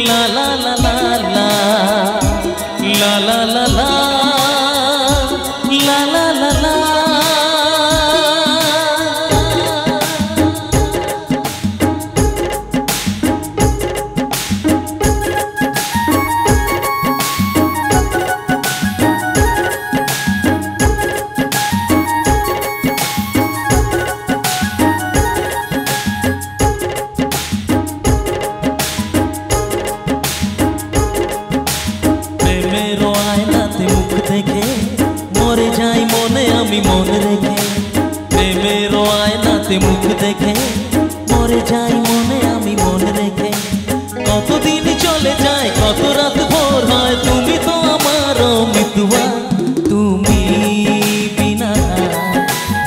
লা লা লা লা লা লা লা লা লা লা লা লা লা। দেখে মরে যাই মনে আমি মন রেখে, প্রেমের আয়নাতে মুখ দেখে মরে যাই মনে আমি মন রেখে। কতদিন চলে যায় কত রাত ভোর হয়, তুমি তো আমার মিতুয়া, তুমি বিনা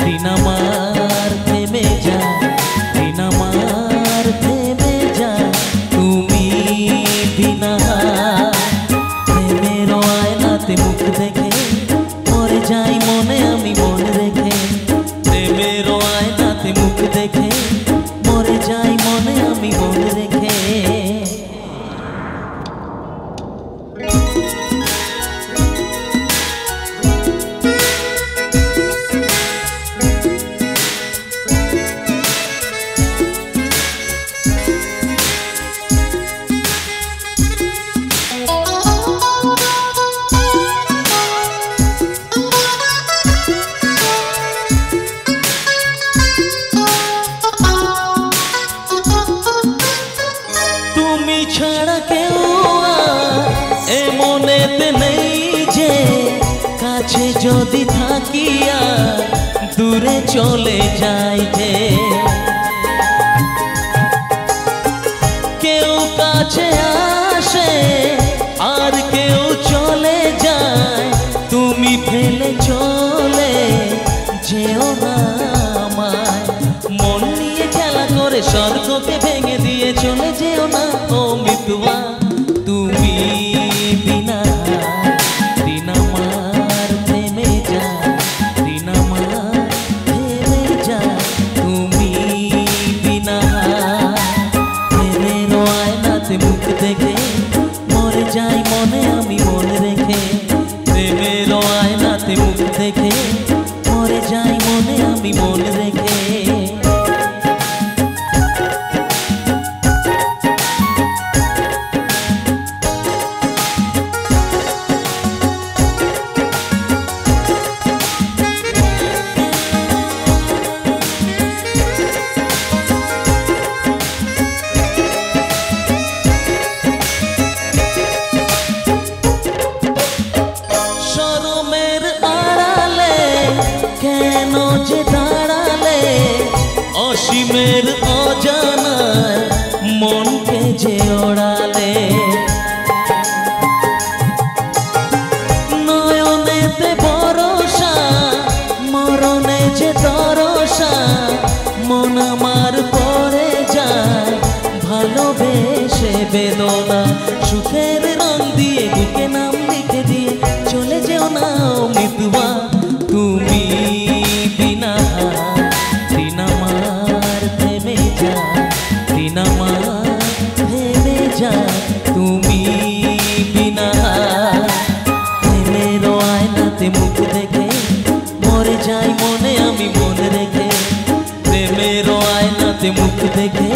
দিন আমার থেমে যায়, দিন আমার থেমে যায়, তুমি বিনা। প্রেমের আয়নাতে মুখ দেখে মরে যাই মনে আমি মন রেখে, প্রেমের আয়নাতে মুখ দেখে মরে যাই মনে আমি মন রেখে। ছাড়া কেউ এ মনেতে নেই যে, কাছে যদি থাকি আর দূরে চলে যাই যে। কেউ কাছে আসে আর কেউ চলে যায়, তুমি ফেলে চলে যেও না আমায়। মন নিয়ে খেলা করে স্বর্গকে ভেঙে দিয়ে চলে যেও না ও মিতুয়া, তুমি বিনা দিন আমার থেমে যায়, দিন আমার থেমে যায়, তুমি বিনা। প্রেমের আয়নাতে মুখ দেখে মরে যাই মনে আমি মন রেখে, প্রেমের আয়নাতে মুখ দেখে মরে যাই মনে আমি মন রেখে। কেন যে দাঁড়ালে অসীমের অজানায় মনকে যে ওড়ালে, নয়নেতে ভরসা মরণে যে দরসা, মন আমার পড়ে যায় ভালোবেসে বেদনা। সুখের রং দিয়ে বুকে নাম লিখে দিয়ে চলে যেও না মিতুয়া, তুমি বিনা দিন আমার থেমে যায়, দিন আমার থেমে যায়, তুমি বিনা। প্রেমের আয়নাতে মুখ দেখে মরে যাই মনে আমি মন রেখে, প্রেমের আয়নাতে মুখ দেখে